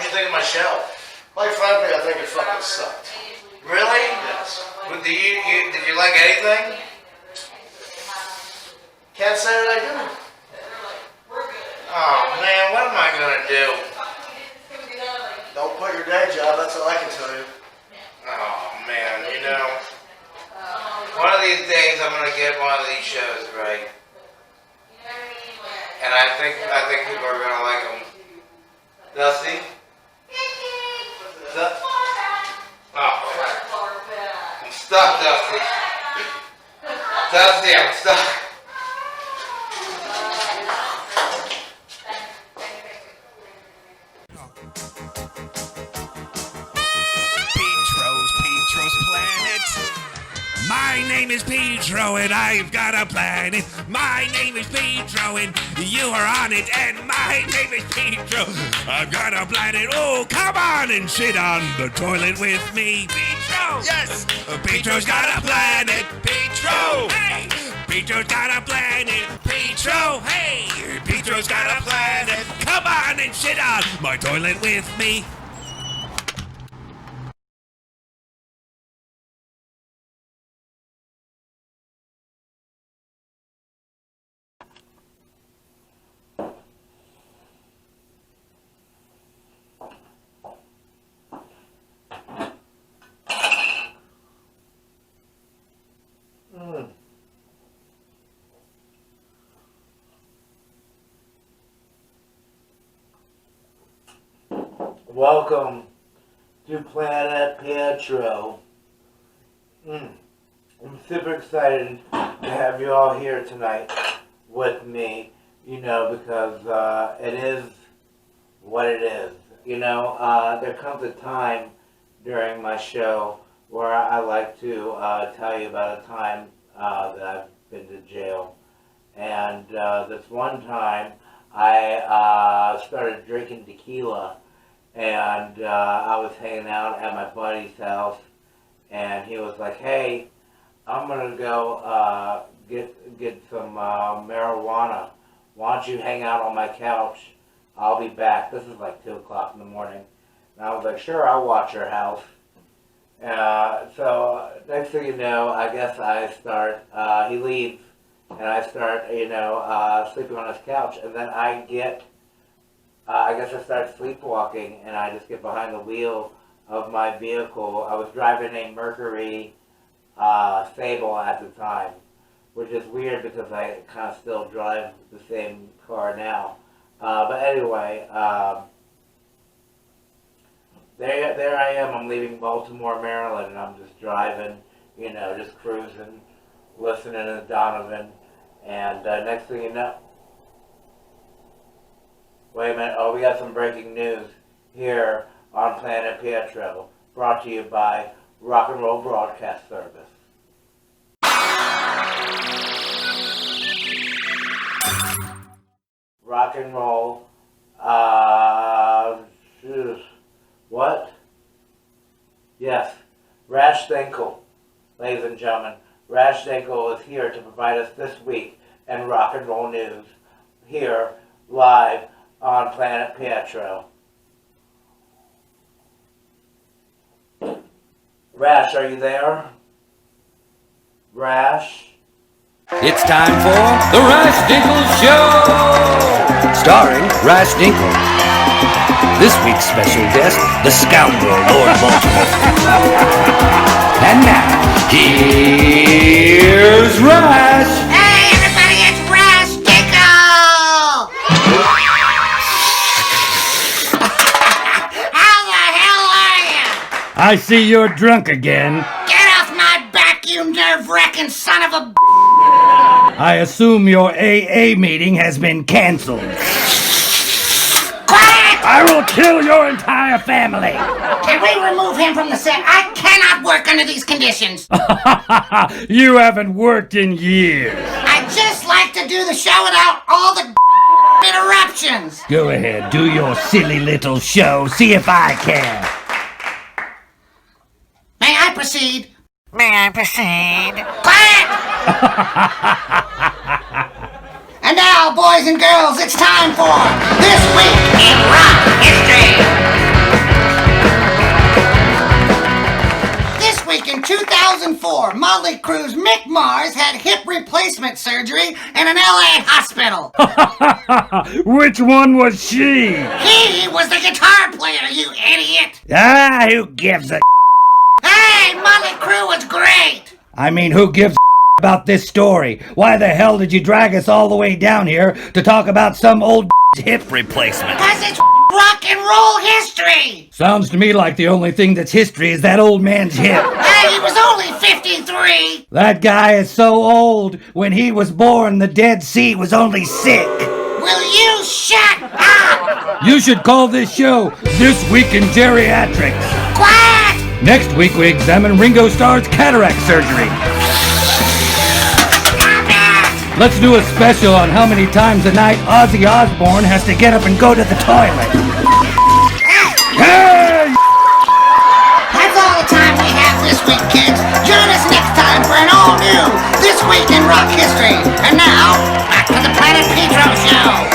What'd you think of my show? Quite frankly, I think it fucking sucked. Really? Yes. Did you like anything? Can't say that I didn't. Oh man, what am I gonna do? Don't quit your day job, that's all I can tell you. Oh man, you know, one of these days I'm gonna get one of these shows right, and I think people are gonna like them. Dusty? Oh, I'm stuck, Dusty. Dusty, I'm stuck. Pietro's planet. My name is Pietro and I've got a planet. My name is Pietro and you are on it. And my name is Pietro. I've got a planet. Oh, come on and sit on the toilet with me, Pietro. Yes. Pietro's got a planet. Pietro. Hey. Pietro's got a planet. Pietro. Hey. Pietro's got a planet. Come on and sit on my toilet with me. Welcome to Planet Pietro. I'm super excited to have you all here tonight with me, you know, because it is what it is. You know, there comes a time during my show where I like to tell you about a time that I've been to jail. And this one time I started drinking tequila. And I was hanging out at my buddy's house, and he was like, "Hey, I'm gonna go get some marijuana. Why don't you hang out on my couch? I'll be back." This is like 2 o'clock in the morning. And I was like, "Sure, I'll watch your house." So next thing you know, I guess I start. He leaves, and I start, you know, sleeping on his couch, and then I guess I started sleepwalking, and I just get behind the wheel of my vehicle. I was driving a Mercury Sable at the time, which is weird because I kind of still drive the same car now. But anyway, there I am. I'm leaving Baltimore, Maryland, and I'm just driving, you know, just cruising, listening to Donovan, and next thing you know, wait a minute, oh, we got some breaking news here on Planet Pietro, brought to you by Rock and Roll Broadcast Service. Rock and Roll, what? Yes, Rash Dinkle, ladies and gentlemen. Rash Dinkle is here to provide us this week in Rock and Roll News, here, live, on Planet Pietro. Rash, are you there? Rash? It's time for the Rash Dinkle Show! Starring Rash Dinkle. This week's special guest, the scoundrel Lord Baltimore. And now, here's Rash! Hey everybody, it's Rash Dinkle! How the hell are you? I see you're drunk again. Get off my back, you nerve-wracking son of a... I assume your AA meeting has been canceled. Quiet! I will kill your entire family! Can we remove him from the set? I cannot work under these conditions. You haven't worked in years. I just like to do the show without all the interruptions. Go ahead, do your silly little show. See if I can. May I proceed? May I proceed? Quiet! And now, boys and girls, it's time for This Week in Rock History. Motley Crue's Mick Mars had hip replacement surgery in an LA hospital. Which one was she? He was the guitar player, you idiot. Ah, who gives a... Hey, Motley Crue was great. I mean, who gives about this story? Why the hell did you drag us all the way down here to talk about some old hip replacement? Because it's rock and roll history. Sounds to me like the only thing that's history is that old man's hip. Hey, he was only 53. That guy is so old. When he was born, the Dead Sea was only sick. Will you shut up? You should call this show This Week in Geriatrics. Quiet. Next week we examine Ringo Starr's cataract surgery. Stop it. Let's do a special on how many times a night Ozzy Osbourne has to get up and go to the toilet. Hey! That's all the time we have this week, kids. Join us next time for an all-new This Week in Rock History. And now, back to the Planet Pietro Show.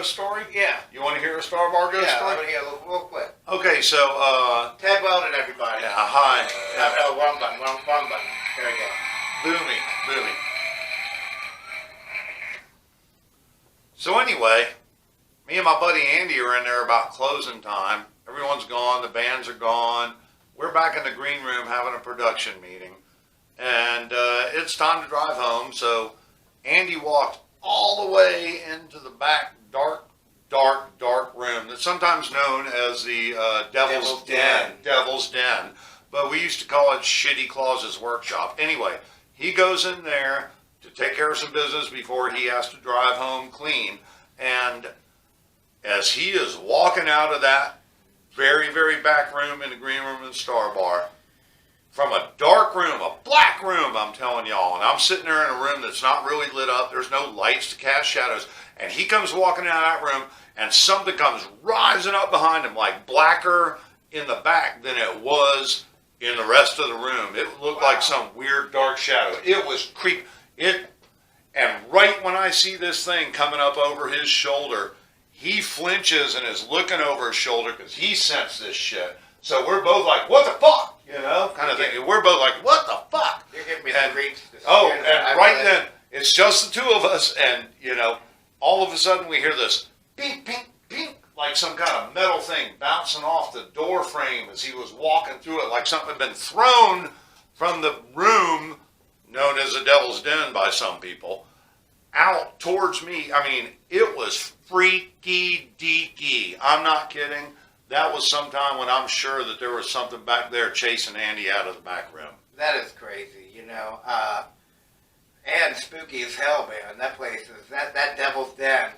Story? Yeah. You want to hear a Star Bar Ghost Yeah, story? I want to hear real quick. Okay, so, Ted Weldon, everybody. yeah, hi. Wrong button, wrong button. There we go. Boomy. So anyway, me and my buddy Andy are in there about closing time. Everyone's gone, the bands are gone. We're back in the green room having a production meeting. And it's time to drive home, so Andy walked all the way into the back dark room that's sometimes known as the Devil's Den. Devil's Den. But we used to call it Shitty Claus's Workshop. Anyway, he goes in there to take care of some business before he has to drive home clean. And as he is walking out of that very, very back room in the green room in the Star Bar, from a dark room, a black room, I'm telling y'all, and I'm sitting there in a room that's not really lit up, there's no lights to cast shadows, and he comes walking out of that room, and something comes rising up behind him, like blacker in the back than it was in the rest of the room. It looked like some weird dark shadow. It was creepy. And right when I see this thing coming up over his shoulder, he flinches and is looking over his shoulder because he sensed this shit. So we're both like, what the fuck? You know, kind of thing. We're both like, what the fuck? You're giving me the creeps. Oh, and right then, it's just the two of us, and, you know, all of a sudden we hear this beep, beep, beep, like some kind of metal thing bouncing off the door frame as he was walking through it, like something had been thrown from the room known as the Devil's Den by some people, out towards me. I mean, it was freaky deaky. I'm not kidding. That was sometime when I'm sure that there was something back there chasing Andy out of the back room. That is crazy, you know. And spooky as hell, man. That place is, that Devil's Den.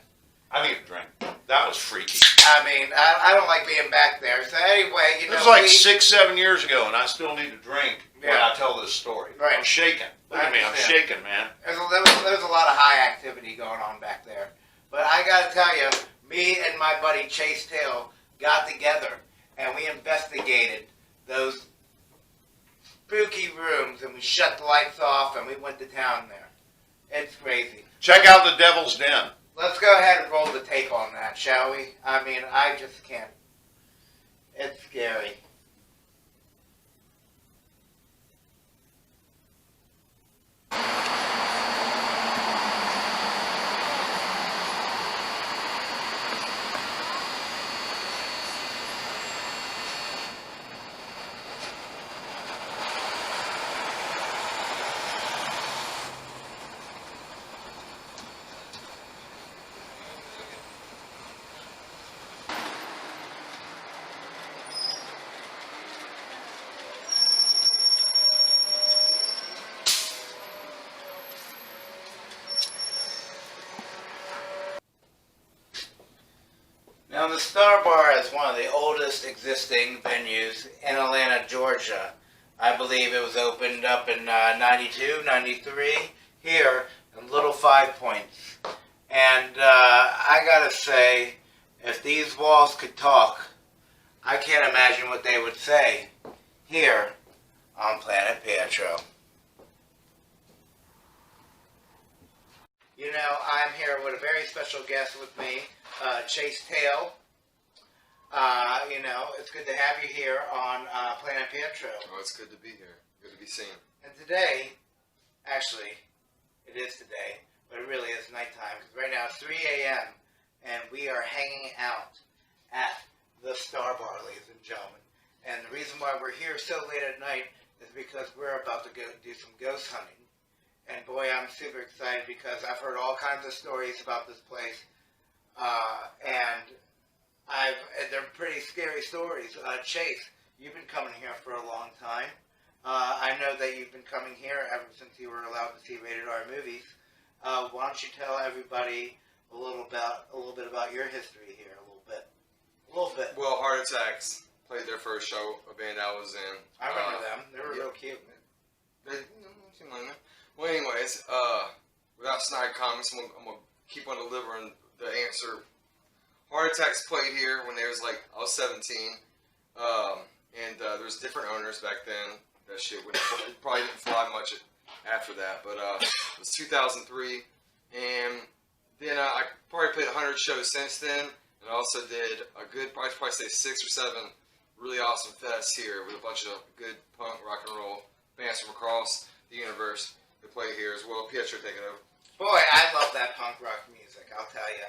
I need a drink. That was freaky. I mean, I don't like being back there. So anyway, you know. It was like 6-7 years ago, and I still need a drink when Yeah. I tell this story. Right. I'm shaking. Look at me, I'm shaking, man. There's a lot of high activity going on back there. But I gotta tell you, me and my buddy Chase Tail got together and we investigated those spooky rooms and we shut the lights off and we went to town there. It's crazy. Check out the Devil's Den. Let's go ahead and roll the tape on that, shall we? I mean, I just can't. It's scary. Now, the Star Bar is one of the oldest existing venues in Atlanta, Georgia. I believe it was opened up in 92, 93 here in Little Five Points. And I gotta say, If these walls could talk, I can't imagine what they would say here on planet Pietro. You know, I'm here with a very special guest with me, Chase Tail. You know, it's good to have you here on planet Pietro. Oh, it's good to be here. Good to be seen. And today, actually, it is today, but it really is nighttime, because right now it's 3 a.m., and we are hanging out at the Star Bar, ladies and gentlemen. And the reason why we're here so late at night is because we're about to go do some ghost hunting. And boy, I'm super excited because I've heard all kinds of stories about this place. And they're pretty scary stories. Chase, you've been coming here for a long time. I know that you've been coming here ever since you were allowed to see rated R movies. Why don't you tell everybody a little bit about your history here, a little bit. Well, Heart Attacks played their first show, a band I was in. I remember them. They were real cute. They seem like that. Well, anyways, without snide comments, I'm gonna keep on delivering the answer. Heart Attacks played here when I was 17, and there was different owners back then. That shit probably didn't fly much after that, but it was 2003, and then I probably played 100 shows since then, and I also did a good, probably say 6 or 7 really awesome fests here with a bunch of good punk, rock and roll bands from across the universe that play here as well. Pietro, take it over. Boy, I love that punk rock music, I'll tell you.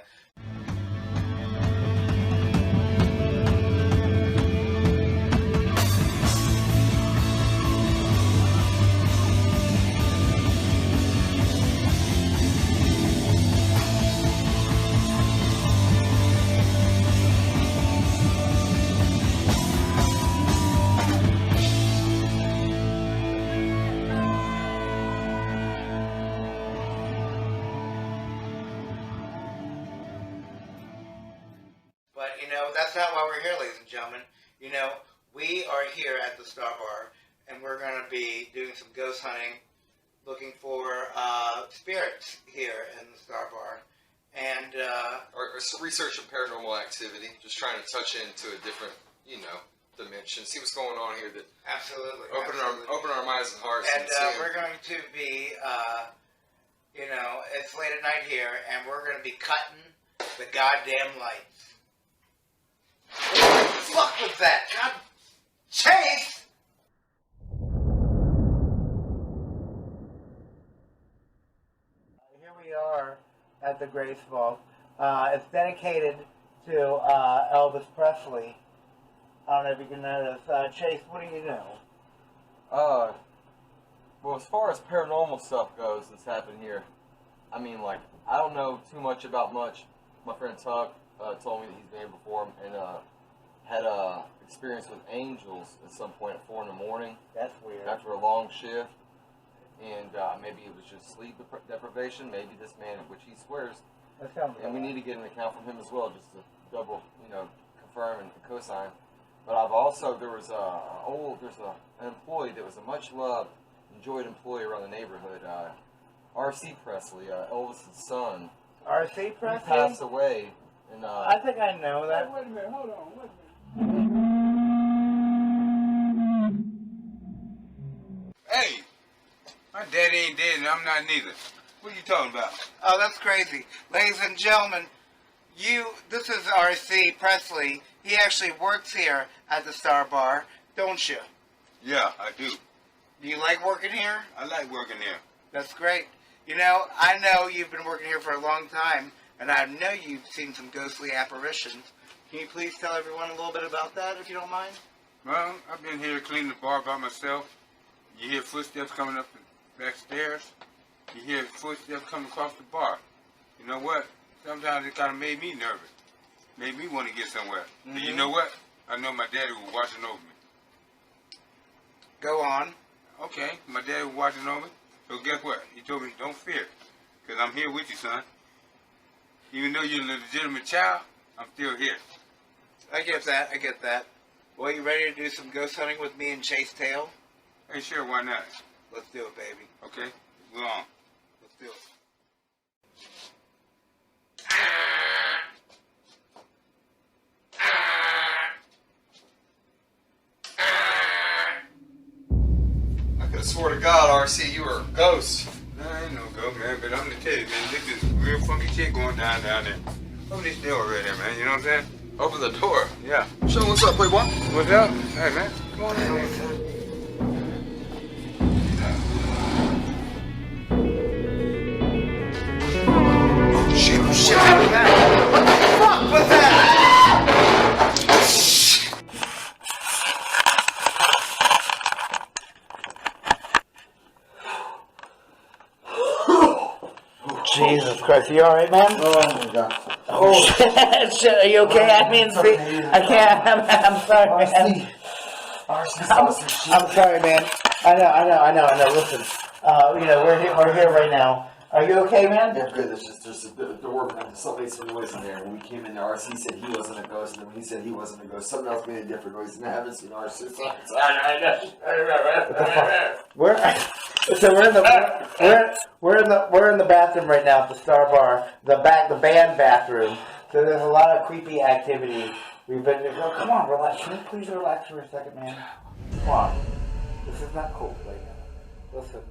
But, you know, that's not why we're here, ladies and gentlemen. You know, we are here at the Star Bar, and we're going to be doing some ghost hunting, looking for spirits here in the Star Bar. And Or research and paranormal activity, just trying to touch into a different, dimension. See what's going on here. That absolutely. Open our minds and hearts. And we're going to be, it's late at night here, and we're going to be cutting the goddamn lights. What the fuck was that? God, Chase! Here we are at the Grace Vault. It's dedicated to Elvis Presley. I don't know if you can notice. Chase, what do you know? Well, as far as paranormal stuff goes that's happened here, I don't know too much about much. My friend Tuck told me that he's been here before and had a experience with angels at some point at 4 in the morning. That's weird. After a long shift. And maybe it was just sleep deprivation. Maybe this man, which he swears. That sounds and we right. need to get an account from him as well, just to double, confirm and co-sign. But I've also, there's an employee that was a much loved, enjoyed employee around the neighborhood, R.C. Presley, Elvis' son. R.C. Presley? He passed away. And, I think I know that. Wait a minute, hold on, wait a minute. Hey, my daddy ain't dead and I'm not neither. What are you talking about? Oh, that's crazy. Ladies and gentlemen, this is R.C. Presley. He actually works here at the Star Bar, don't you? Yeah, I do. Do you like working here? I like working here. That's great. I know you've been working here for a long time, and I know you've seen some ghostly apparitions. Can you please tell everyone a little bit about that, if you don't mind? Well, I've been here cleaning the bar by myself. You hear footsteps coming up the back stairs. You hear footsteps coming across the bar. You know what? Sometimes it kind of made me nervous. Made me want to get somewhere. Mm-hmm. And you know what? I know my daddy was watching over me. Go on. Okay, my daddy was watching over me. So guess what? He told me, don't fear. Because I'm here with you, son. Even though you're a legitimate child, I'm still here. I get that. Well, you ready to do some ghost hunting with me and Chase Tail? Hey, sure, why not? Let's do it, baby. Okay, we're on. Let's do it. RC, you were a ghost. Nah, I ain't no ghost, man, but I'm gonna tell you, man, this is real funky shit going down there. Open this door right there, man, you know what I'm saying? Open the door. Yeah. Show them what's up, Playboy. What's up? Hey, man, come on in, man. Shit, what the fuck was that? Jesus Christ, you alright, man? Oh my god. Oh shit, are you okay? I mean, see, I can't, I'm sorry, man. I'm sorry, man. I know, listen, we're here right now. Are you okay, man? Yeah, good. There's a bit of door, and somebody made some noise in there. When we came in, RC said he wasn't a ghost, and then when he said he wasn't a ghost, something else made a different noise, and I haven't seen RC. We're in the bathroom right now at the Star Bar, the band bathroom. So there's a lot of creepy activity. We've been. Oh, come on, relax. Can you please relax for a second, man? Come on. This is not cool right now. Listen.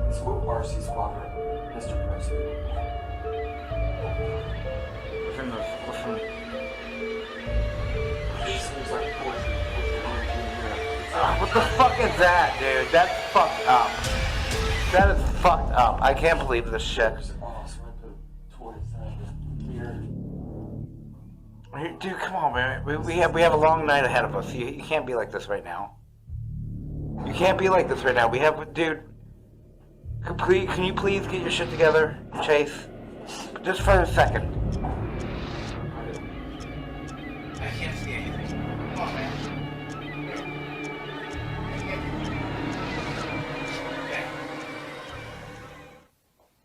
It's what RC's father, Mr. President. Listen. It seems like poison. What the fuck is that, dude? That's fucked up. That is fucked up. I can't believe this shit. Dude, come on, man. We have a long night ahead of us. You can't be like this right now. You can't be like this right now. We have, dude. Can you please get your shit together, Chase? Just for a second. I can't see anything. Come on, man.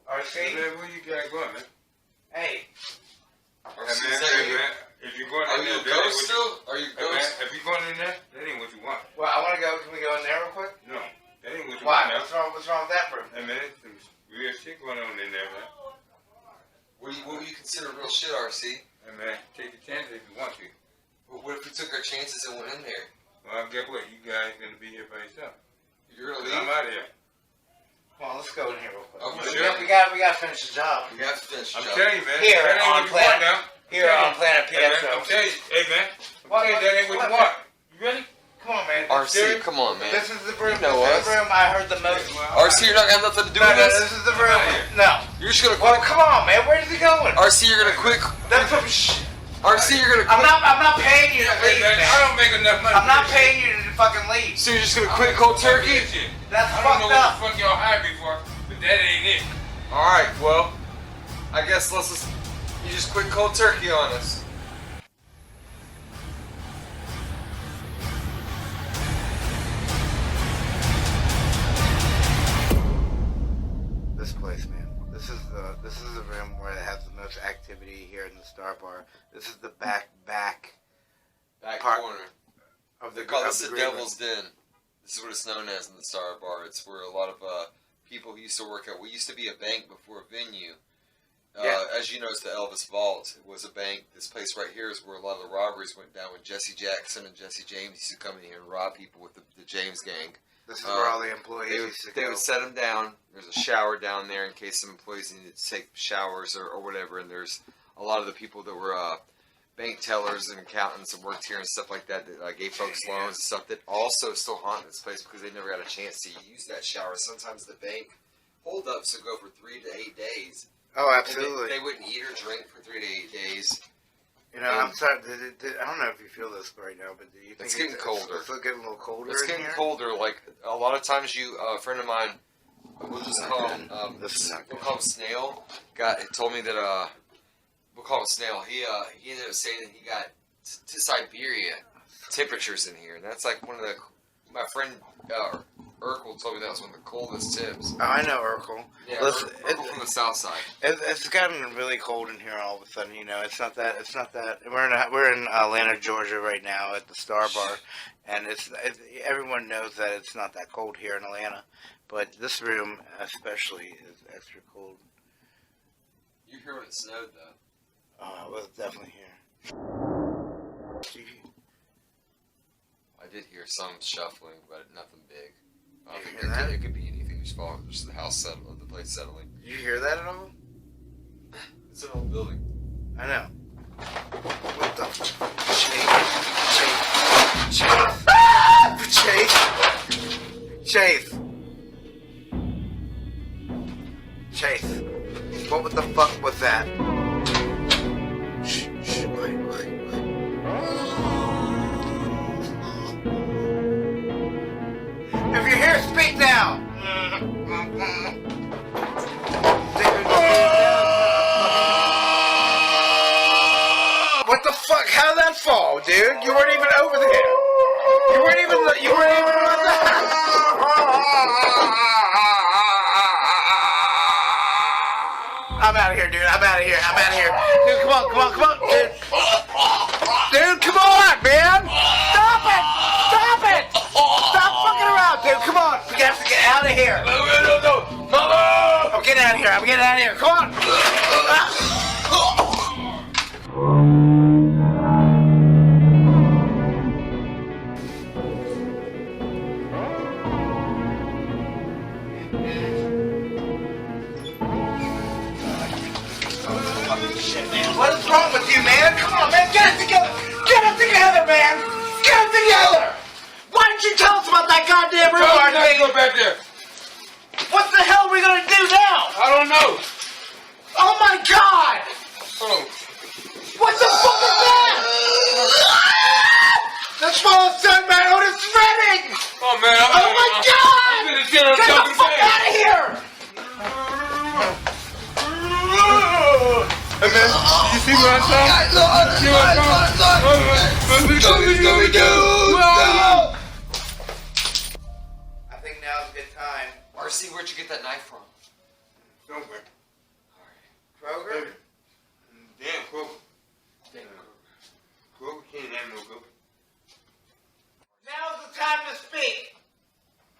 RC? Where you got going, man? Hey. Hey, man, if you're going Are in you a there, that ain't ghost what still? Are you a Hey, man, ghost? if you're going in there, that ain't what you want. Well, I want to go. Can we go in there real quick? No, that ain't what you Why? want now. What's wrong with that, bro? Hey, man, some real shit going on in there, man. What do you consider real shit, RC? Hey, man, take a chance if you want to. What if we took our chances and went in there? Well, guess what? You guys gonna be here by yourself. You're gonna I'm leave? out of here. Come on, let's go in here real quick. I'm We sure. gotta finish the job. We have to finish the I'm job. telling you, man. Here that ain't on what you want now. Here on Planet Hey, man, Pietro. I'm telling you, hey, man. I'm What- telling you, that ain't what you what- want. You ready? Come on, man. RC, come on, man. This is the room. You know this is us. the room I heard the most. RC, you're not gonna have nothing to do No, with no, this? this is the room. No. You're just gonna Well, quit? come on, man. Where's he going? RC, you're gonna quit? That's what. Shh. RC, you're gonna quit? I'm not paying you to Hey, leave, man, I man. don't make enough money. I'm not for this paying you to fucking leave. So you're just gonna quit cold turkey? shit. That's I don't know fucked up. what the fuck y'all hired me for, but that ain't it. Alright, well, I guess you just quit cold turkey on us. This place, man. This is the room where it has the most activity here in the Star Bar. This is the back Back Park. corner. of the They call of this the the green room. Devil's Den. This is what it's known as in the Star Bar. It's where a lot of people who used to work at. We used to be a bank before a venue. Yeah. As you know, it's the Elvis Vault. It was a bank. This place right here is where a lot of the robberies went down when Jesse Jackson and Jesse James used to come in here and rob people with the James gang. This is where all the employees They would, used to they go. would set them down. There's a shower down there in case some employees needed to take showers or whatever. And there's a lot of the people that were bank tellers and accountants that worked here and stuff like that that gave folks loans and stuff that also still haunt this place because they never got a chance to use that shower. Sometimes the bank holdups would go for 3 to 8 days. Oh, And absolutely. They wouldn't eat or drink for 3 to 8 days. You know, I'm sorry. I don't know if you feel this right now, but do you think It's getting colder. It's getting a little colder. It's in getting here? colder. Like a lot of times, a friend of mine, we'll just call him. This is not We'll good. call him Snail. Told me that we'll call him Snail. He ended up saying that he got to Siberia temperatures in here, and that's like one of my friend Urkel told me that was one of the coldest tips. Oh, I know Urkel. Yeah, Listen, Urkel from the south side. it's gotten really cold in here all of a sudden. You know, it's not that. We're in Atlanta, Georgia right now at the Star Bar, and everyone knows that it's not that cold here in Atlanta, but this room especially is extra cold. You hear when it snowed though? Oh, it was definitely here. I did hear some shuffling, but nothing big. I You think hear that? it could be anything. Just the house settling, the place settling. Did you hear that at all? It's an old building. I know. What the? Chase. What the fuck was that? Shh, wait. If you're here, speak now! What the fuck? How'd that fall, dude? You weren't even over there. You weren't even on the house. I'm out of here, dude. I'm out of here. Dude, come on, dude. Dude, come on, man. Stop it. Stop fucking around, dude. Come on. We have to get out of here. No. I'm getting out of here. Come on. Shit, man. What is wrong with you, man? Come on, man. Get it together, man. Why didn't you tell us about that goddamn room? Go back there. What the hell are we gonna do now? I don't know. Oh my God! Oh. What the fuck is that? The small son, man. Otis Redding! Oh man. Oh my God! I'm gonna get him Get the jumping fuck back. out of here! Hey man, you see what I saw? See what I saw? I think now's a good time. RC, where'd you get that knife from? Somewhere. Kroger? Damn, Kroger. Dang. Kroger can't have no go. Now's the time to speak.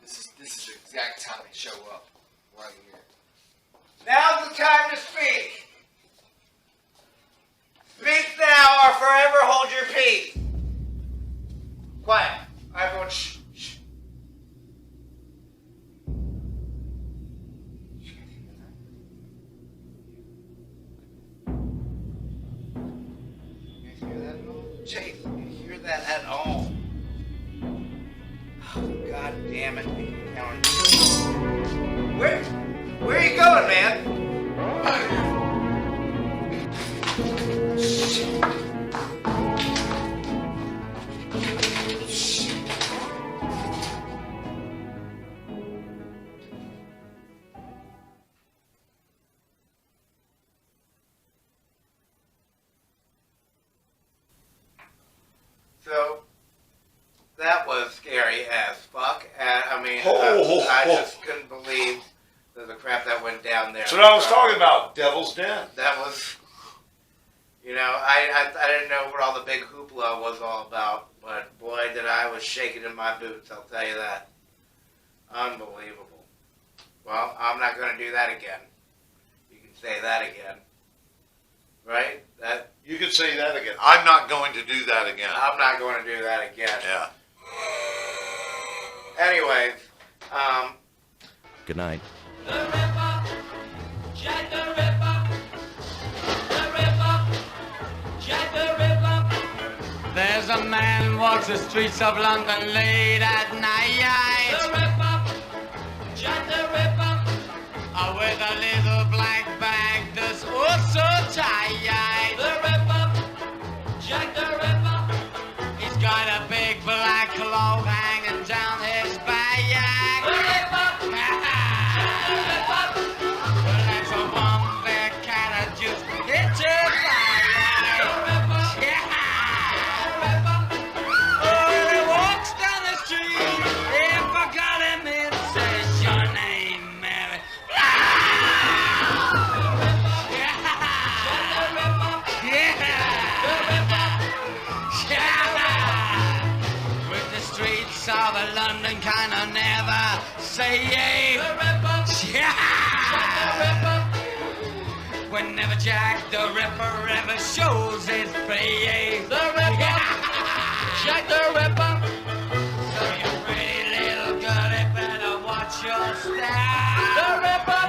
This is the exact time they show up. Right here. Now's the time to speak. Speak now or forever hold your peace. Quiet. Everyone, shh. You guys hear that at all? Chase, you hear that at all? Oh, God damn it. Where are you going, man? So, that was scary as fuck. I mean, I just couldn't believe the crap that went down there. That's what I was talking about. Devil's Den. That was, I didn't know what all the big hoopla was all about, but boy, did I was shaking in my boots, I'll tell you that. Unbelievable. Well, I'm not going to do that again. You can say that again. Right? You can say that again. I'm not going to do that again. I'm not going to do that again. Yeah. Anyways, Good night. There's a man walks the streets of London late at night. The Ripper, Jack the Ripper, with a little black bag that's oh so tight. The Ripper, Jack the Ripper, he's got a big black cloak hanging down his back. The Ripper, Jack the Ripper, well that's a one big cat that just hit your fire. The Ripper, yeah. Oh, he walks down the street, if I got him in Jack the Ripper ever shows his face. The Ripper, Jack the Ripper. So you pretty little girl, you better watch your step. The Ripper,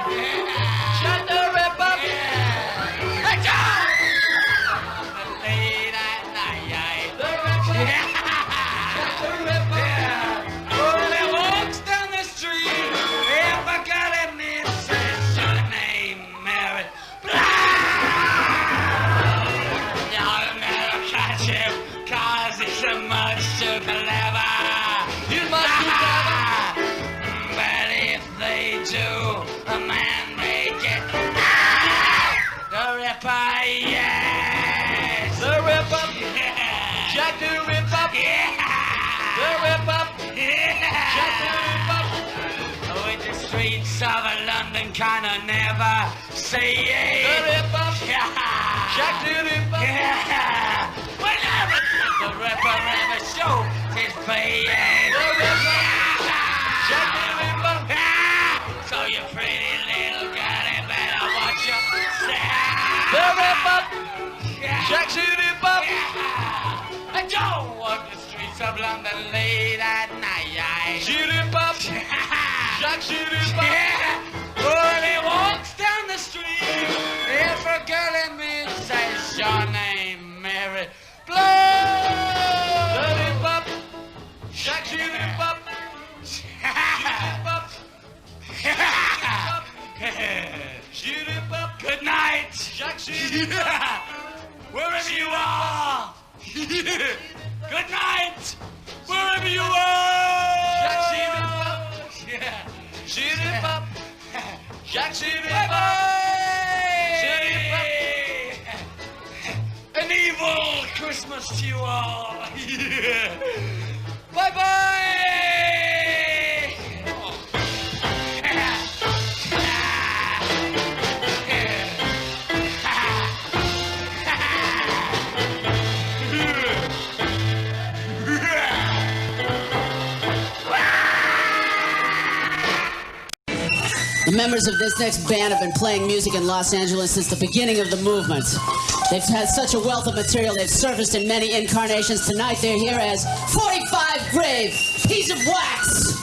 Jack the Ripper. Hey, John! Late at night, the Ripper, Jack the Ripper. Well, he walks down the street, if I got him in, says your name, Mary. You'll never catch him, 'cause he's much too clever. He's much too clever. But if they do, a man may get the Ripper, yes. The Ripper, Jack the Ripper, the Ripper, Jack the Ripper. Oh, in the streets of London, kinda never say it. The Ripper, Jack the Ripper, whenever the Ripper ever shows his face. The Ripper, Jack the Ripper. So you pretty little girl, you better watch your step. The Ripper, Jack the Ripper. I don't walk the streets of London late at night. Shoot-em-up, Jack shoot-em-up. When he walks down the street, if a girl in me says your name, Mary, blow. Shoot-em-up, Jack shoot-em-up. Shoot-em-up. Shoot-em-up. Good night, Jack shoot-em-up. Wherever you are. Good night, wherever you are. Jack shoot-em-up. Shoot-em-up. Jack shoot-em-up. Shoot-em-up. An evil Christmas to you all. Bye-bye. The members of this next band have been playing music in Los Angeles since the beginning of the movement. They've had such a wealth of material, they've surfaced in many incarnations. Tonight they're here as 45 Grave, Piece of Wax.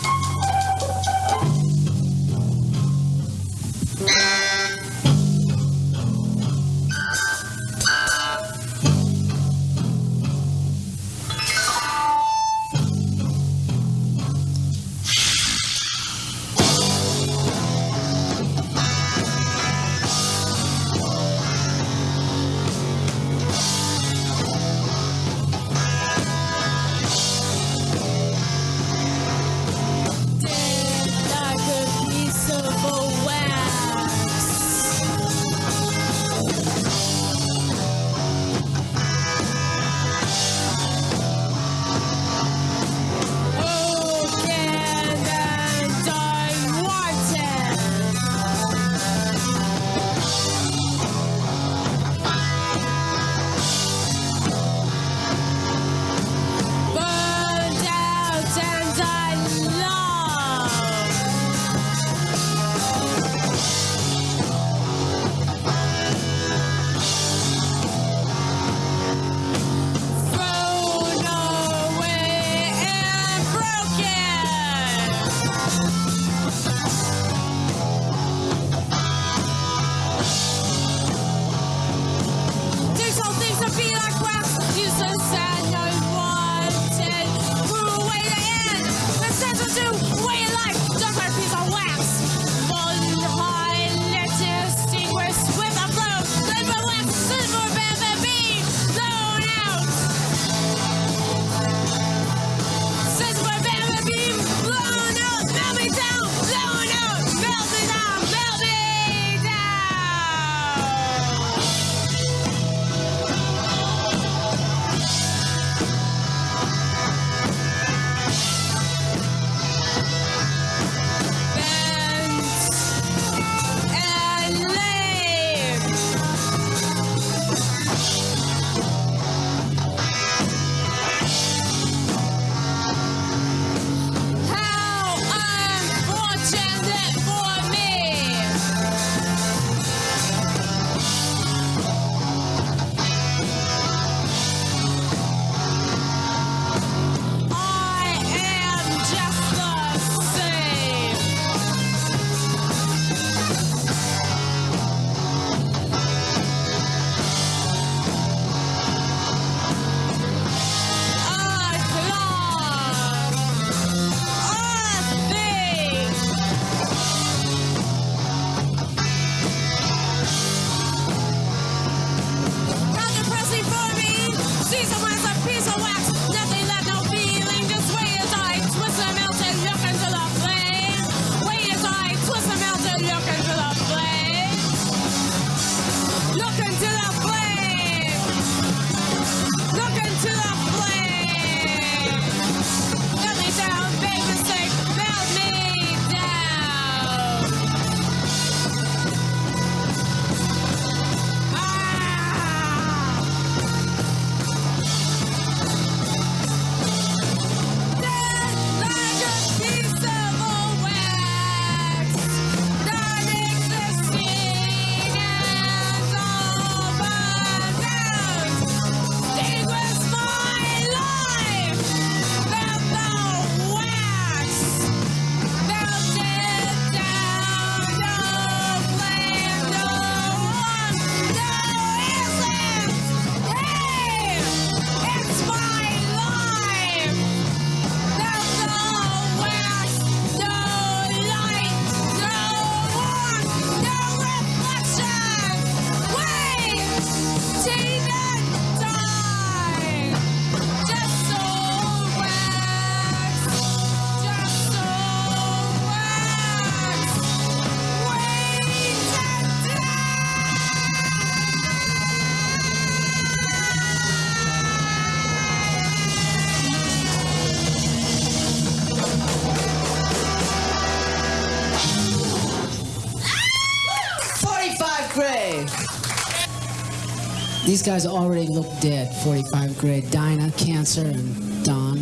These guys already look dead. 45 grade. Dinah, Cancer, and Don.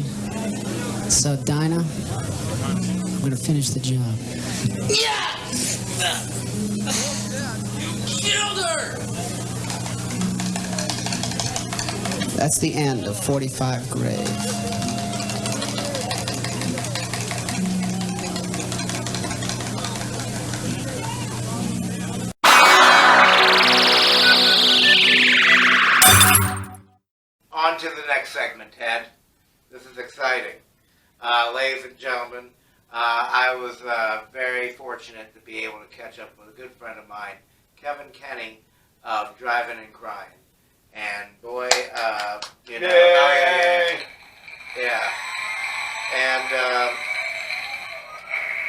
So, Dinah, I'm gonna finish the job. Yeah! You killed her! That's the end of 45 grade. On to the next segment, Ted. This is exciting. Ladies and gentlemen, I was very fortunate to be able to catch up with a good friend of mine, Kevin Kinney of Drivin and Cryin. And boy, you know, yeah. And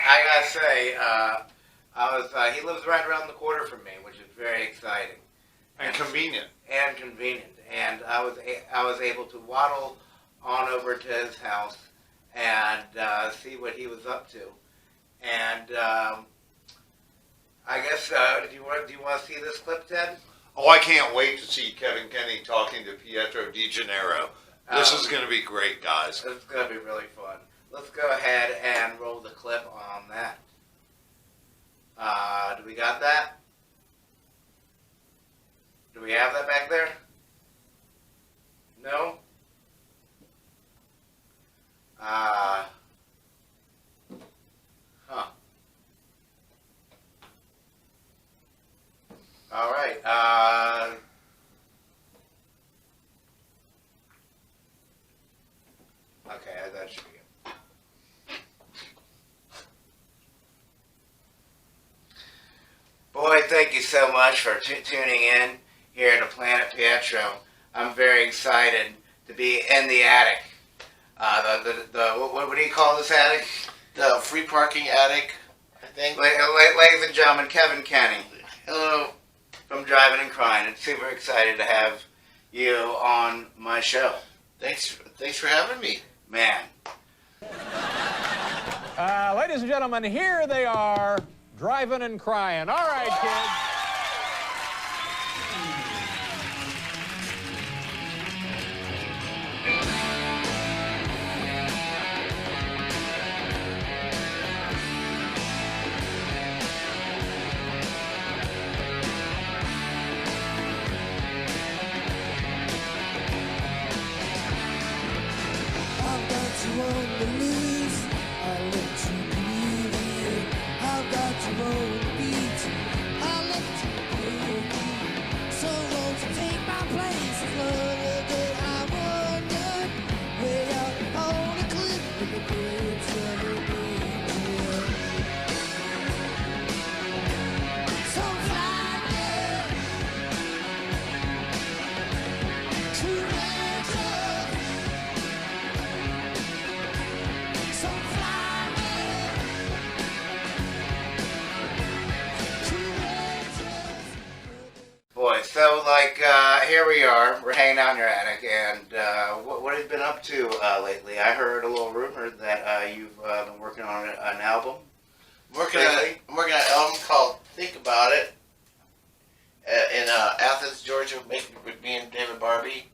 I gotta say, he lives right around the corner from me, which is very exciting And convenient. and convenient. And I was able to waddle on over to his house and see what he was up to. And I guess do you want to see this clip, Ted? Oh, I can't wait to see Kevin Kinney talking to Pietro Di Gennaro. This is going to be great, guys. It's going to be really fun. Let's go ahead and roll the clip on that. Do we got that? Do we have that back there? No? Huh. All right. Okay, that should be it. Boy, thank you so much for tuning in here to Planet Pietro. I'm very excited to be in the attic. What do you call this attic? The free parking attic, I think. Ladies and gentlemen, Kevin Kinney. Hello, from Drivin and Cryin. I'm super excited to have you on my show. Thanks for having me. Man. Ladies and gentlemen, here they are, Drivin and Cryin. All right, kids. Boy, so here we are. We're hanging out in your attic, and what have you been up to lately? I heard a little rumor that you've been working on an album. I'm working on an album called Think About It in Athens, Georgia, with me and David Barbie.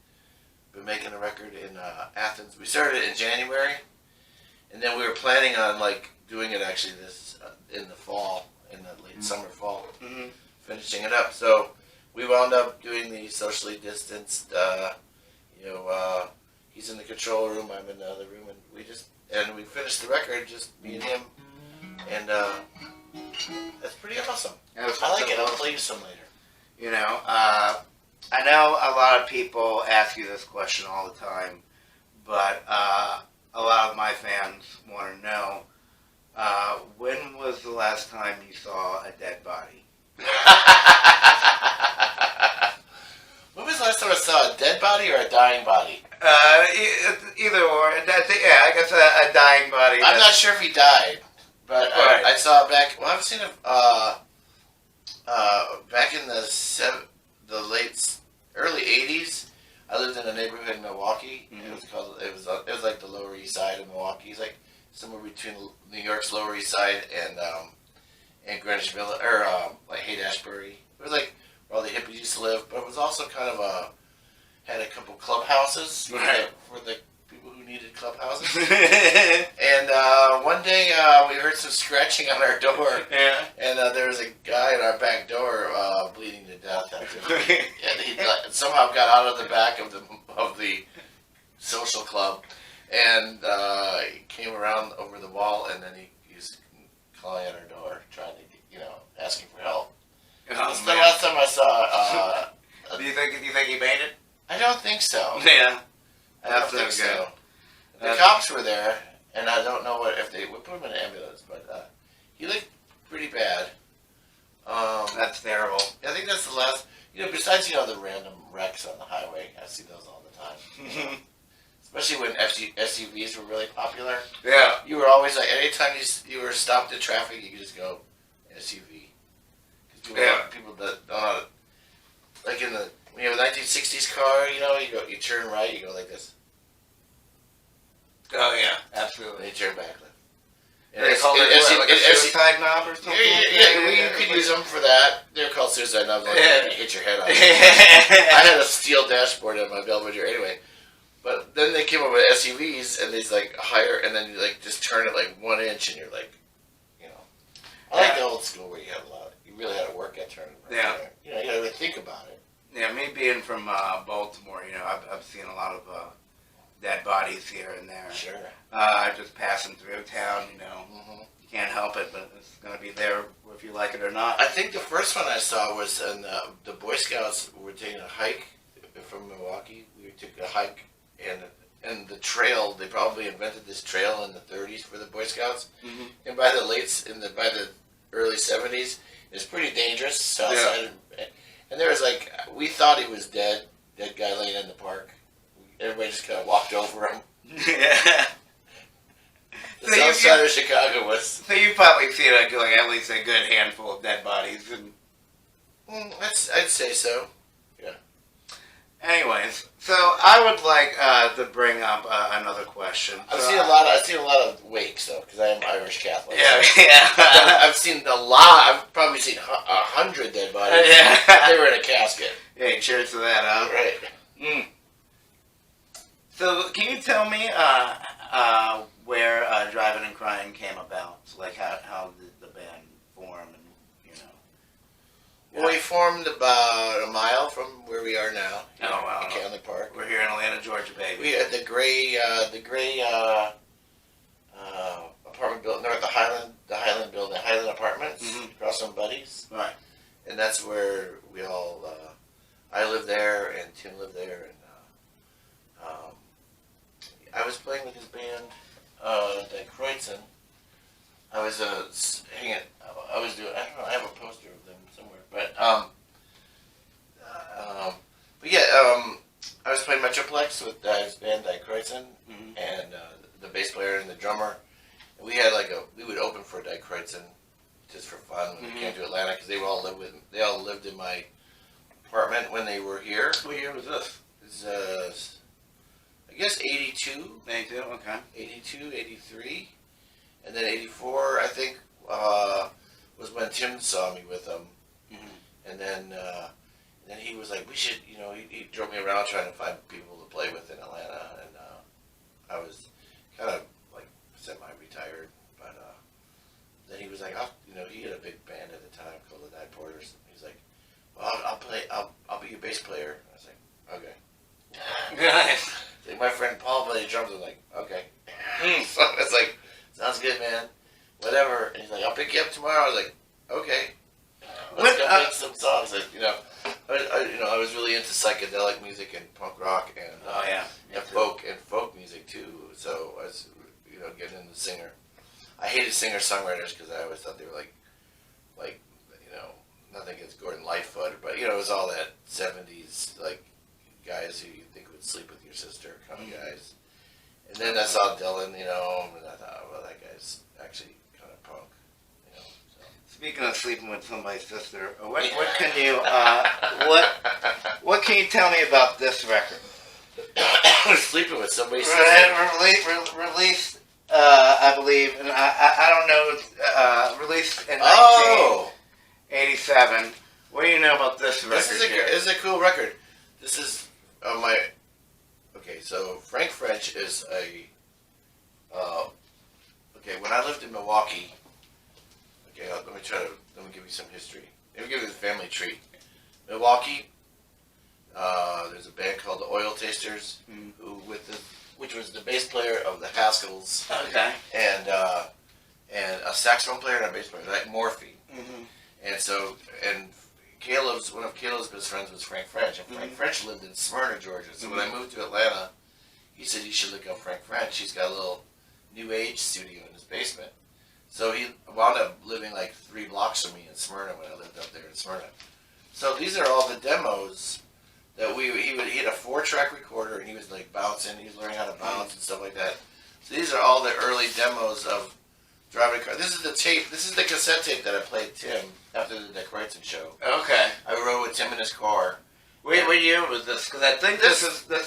Been making a record in Athens. We started it in January, and then we were planning on doing it actually this in the fall, in the late summer fall, finishing it up. So we wound up doing the socially distanced. He's in the control room, I'm in the other room, and we finished the record, just me and him, and that's pretty awesome. I like it. I'll play you some later. You know, I know a lot of people ask you this question all the time, but a lot of my fans want to know, when was the last time you saw a dead body? When was the last time I saw a dead body or a dying body? Either or. I guess a dying body. I'm not sure if he died, but right. I saw back. Well, I've seen him back in the early '80s. I lived in a neighborhood in Milwaukee. Mm-hmm. It was like the Lower East Side of Milwaukee. It's like somewhere between New York's Lower East Side and Greenwich Village, or like Haight-Ashbury. It was like where all the hippies used to live, but it was also kind of had a couple clubhouses for the people who needed clubhouses. And one day we heard some scratching on our door, and there was a guy at our back door bleeding to death. And he somehow got out of the back of the social club, and he came around over the wall, and then he was calling at our door, trying to, asking for help. That's the last time I saw. Do you think he made it? I don't think so. Yeah, I don't think so. The cops were there, and I don't know if they would put him in an ambulance, but he looked pretty bad. That's terrible. I think that's the last. Besides the random wrecks on the highway, I see those all the time. Especially when SUVs were really popular. Yeah. You were always like, anytime you were stopped in traffic, you could just go SUV. People that don't know, like when you have a 1960s car, you turn right, you go like this. Oh yeah, absolutely. And you turn back. And they call it like a suicide knob or something? Yeah, you could use them for that. They're called suicide knobs. Like you hit your head on it. I had a steel dashboard on my Belvedere anyway. But then they came up with SUVs, and they's like higher, and then you just turn it like 1 inch, and you're like, I like the old school where you really had to work at turning. Yeah. You got to really think about it. Yeah, me being from Baltimore, I've seen a lot of dead bodies here and there. Sure. Just passing through town, You can't help it, but it's going to be there if you like it or not. I think the first one I saw was in the Boy Scouts were taking a hike from Milwaukee. We took a hike, and the trail, they probably invented this trail in the 30s for the Boy Scouts. Mm-hmm. And by the early 70s, it was pretty dangerous. So and there was we thought he was dead guy laying in the park. Everybody just kind of walked over him. Yeah. The south side of Chicago was. So you've probably seen at least a good handful of dead bodies. I'd say so. Yeah. Anyways, so I would like to bring up another question. I've seen a lot of wakes though, because I am Irish Catholic. Yeah. I've seen a lot. I've probably seen 100 dead bodies. Yeah. They were in a casket. Hey, cheers to that, huh? Right. So, can you tell me where Drivin and Cryin came about? So, how did the band form? And Well, we formed about a mile from where we are now. Oh wow! In Canley Park. We're here in Atlanta, Georgia, baby. We had the gray apartment building there at the Highland building, Highland Apartments, across from Buddy's. Right. And that's where we all. I lived there, and Tim lived there, and I was playing with his band, Cryin. I was hanging. I was doing. I don't know. I have a poster of them somewhere, but I was playing Metroplex with his band, Cryin, and the bass player and the drummer. And we had we would open for Cryin just for fun when we came to Atlanta because they all lived in my apartment when they were here. What year was this? It was, I guess 82. 82, okay. 82, 83. And then 84, I think, was when Tim saw me with them. And then he was like, we should, he drove me around trying to find people to play with in Atlanta. And I was kind of semi-retired. But then he was like, he had a big band at the time called the Night Porters. He's like, well, I'll be your bass player. I was like, okay. Nice. Like my friend Paul played drums. I was like, okay. So it's like, sounds good, man. Whatever. And he's like, I'll pick you up tomorrow. I was like, okay. Let's go make some songs. I was really into psychedelic music and punk rock and folk music too. So I was, getting into singer. I hated singer-songwriters because I always thought they were like nothing against Gordon Lightfoot, but it was all that 70s guys who you think would sleep with your sister kind of guys. And then I saw Dylan, and I thought, well, that guy's actually kind of punk, So. Speaking of sleeping with somebody's sister, what can you tell me about this record? Sleeping with somebody's sister. Released, I believe, and I don't know, released in 1987. What do you know about this record? This is a cool record. This is my. Okay, so Frank French is a. Okay, when I lived in Milwaukee. Okay, let me give you some history. Let me give you the family tree. Milwaukee. There's a band called the Oil Tasters, which was the bass player of the Haskells. Okay. And a saxophone player and a bass player, like Morphe. Mm-hmm. And so, one of Caleb's best friends was Frank French, and Frank French lived in Smyrna, Georgia. So when I moved to Atlanta, he said you should look up Frank French. He's got a little new age studio in his basement. So he wound up living like 3 blocks from me in Smyrna when I lived up there in Smyrna. So these are all the demos that he had a 4-track recorder, and he was like bouncing. He was learning how to bounce and stuff like that. So these are all the early demos of driving a car. This is the tape. This is the cassette tape that I played Tim after the Dick Wrightson show. Okay. I rode with Tim in his car. What year was this? Because I think this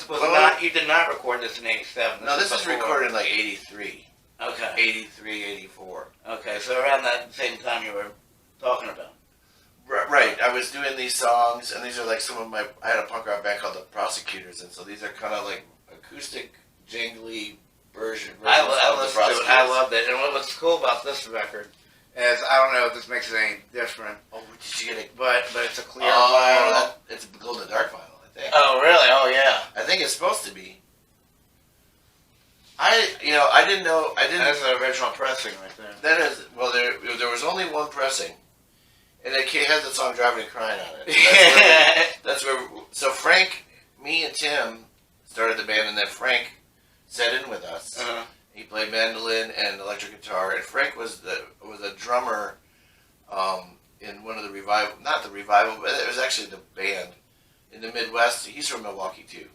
was not. You did not record this in '87. No, this is recorded in like '83. Okay. 83, 84. Okay, so around that same time you were talking about. Right. I was doing these songs, and these are like some of my. I had a punk rock band called the Prosecutors, and so these are kind of like acoustic, jingly version. I loved it. And what's cool about this record is I don't know if this makes it any different. Oh, did you get it? But it's a clear vinyl. It's a glow in the dark vinyl, I think. Oh, really? Oh, yeah. I think it's supposed to be. I didn't know. That's the original pressing right there. That is, well, there was only one pressing, and it has the song "Drivin and Cryin" on it. That's where. So Frank, me, and Tim started the band, and then Frank set in with us. Uh-huh. He played mandolin and electric guitar, and Frank was a drummer in one of the revival, not the revival, but it was actually the band in the Midwest. He's from Milwaukee too,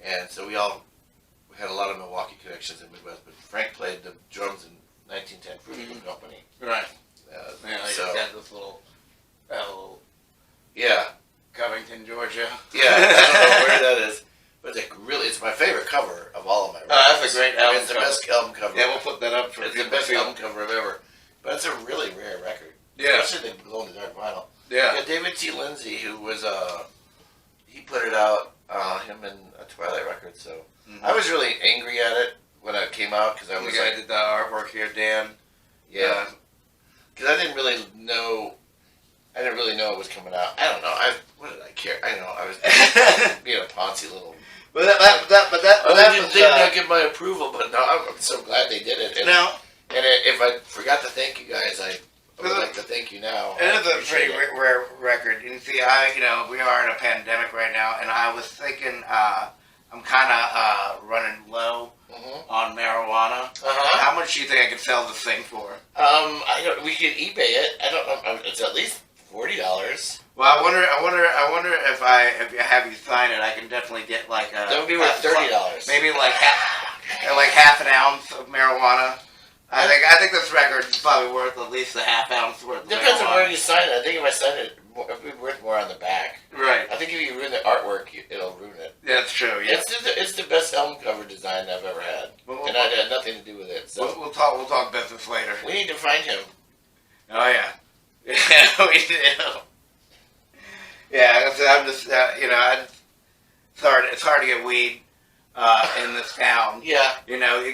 and so we had a lot of Milwaukee connections in the Midwest. But Frank played the drums in 1910 Fruity Company. Right. So got this little, yeah, Covington, Georgia. Yeah, I don't know where that is. But it's my favorite cover of all of my records. Oh, that's a great album. It's the best album cover. Yeah, we'll put that up for It's the best album cover of ever. But it's a really rare record. Yeah. Especially the glow in the dark vinyl. Yeah. David T. Lindsay, who was he put it out, him and Twilight Records. So I was really angry at it when it came out because I was the guy did the artwork here, Dan. Yeah. Because I didn't really know it was coming out. I don't know. What did I care? I know I was being a poncy little. But that didn't give my approval. But no, I'm so glad they did it. And, now, if I forgot to thank you guys, I would like to thank you now. It is a pretty rare record. You see, we are in a pandemic right now, and I was thinking, I'm kind of running low on marijuana. How much do you think I could sell this thing for? We could eBay it. I don't know. It's at least $40. Well, I wonder if I have you sign it, I can definitely get like a. That would be worth $30. Maybe like half an ounce of marijuana. I think this record is probably worth at least a half ounce worth of Depends marijuana. on where you sign it. I think if I sign it, it would be worth more on the back. Right. I think if you ruin the artwork, it'll ruin it. Yeah, that's true. Yeah. It's the best album cover design I've ever had, and I had nothing to do with it. So we'll talk business later. We need to find him. Oh yeah. Yeah, we do. Yeah, I'm just it's hard to get weed in this town. Yeah.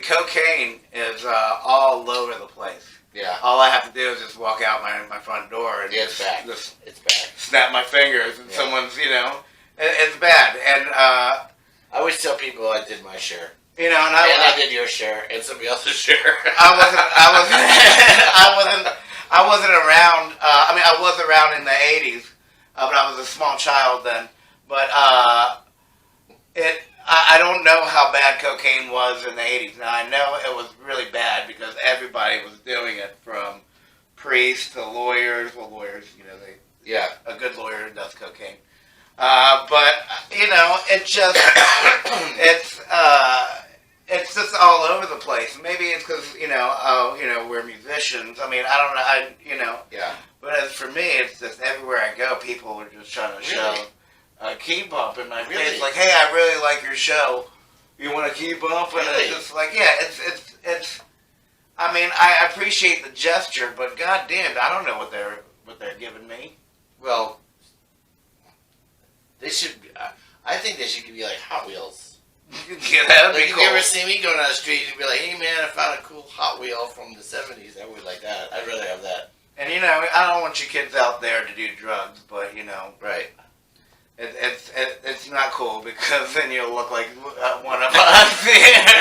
Cocaine is all over the place. Yeah. All I have to do is just walk out my front door and it's back. It's back. Snap my fingers and someone's it's bad. And I always tell people I did my share. And I did your share and somebody else's share. I wasn't around. I was around in the '80s, but I was a small child then. But I don't know how bad cocaine was in the '80s. Now I know it was really bad because everybody was doing it, from priests to lawyers. Well, lawyers, a good lawyer does cocaine. But it's just all over the place. Maybe it's because we're musicians. I mean, I don't know. Yeah. But as for me, it's just everywhere I go, people are just trying to show a key bump in my face. Like, hey, I really like your show. You want a key bump? And it's just like, yeah, it's. I mean, I appreciate the gesture, but goddamn, I don't know what they're giving me. Well, They should. I think they should be like Hot Wheels. Yeah, that'd be If cool. you ever see me go down the street, you'd be like, "Hey man, I found a cool Hot Wheel from the '70s. I would like that. I'd rather have that." And you know, I don't want you kids out there to do drugs, but you know, right? It's not cool because then you'll look like one of us. You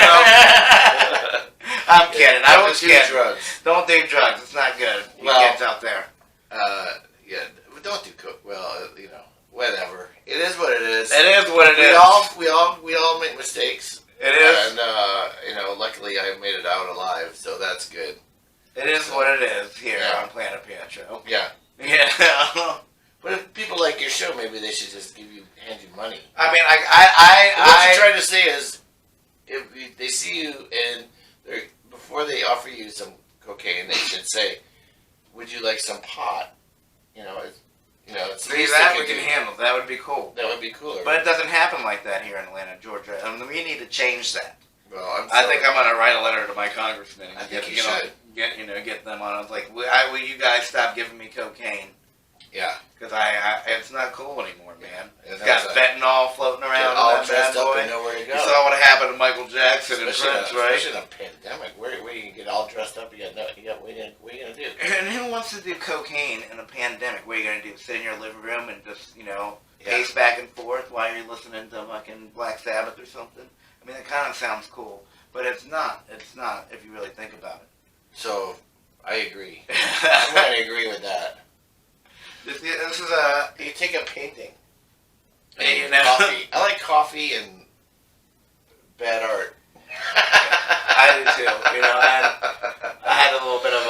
know? I'm kidding. I was kidding. Drugs. Don't do drugs. It's not good. You kids out there. Yeah, don't do coke. Well, you know, whatever. It is what it is. It is what it is. We all make mistakes. It is. And you know, luckily I made it out alive, so that's good. It is what it is here on Planet Pietro. Yeah. Yeah. But if people like your show, maybe they should just hand you money. I mean, what you're trying to say is, if they see you and before they offer you some cocaine, they should say, "Would you like some pot?" You know, it's See, that we can handle. That would be cool. That would be cooler. But it doesn't happen like that here in Atlanta, Georgia. We need to change that. Well, I think I'm going to write a letter to my congressman and you should. Get them on. I was like, will you guys stop giving me cocaine? Yeah. Because it's not cool anymore, man. It's And got fentanyl floating around. all dressed up and nowhere to go. You saw what happened to Michael Jackson and Prince, right? Especially in a pandemic. Where you get all dressed up, what are you going to do? And who wants to do cocaine in a pandemic? What are you going to do? Sit in your living room and just, pace back and forth while you're listening to fucking Black Sabbath or something? I mean, it kind of sounds cool, but it's not. It's not if you really think about it. So, I agree. I'm going to agree with that. This is you take a painting. And coffee. I like coffee and bad art. I do too. And I had a little bit of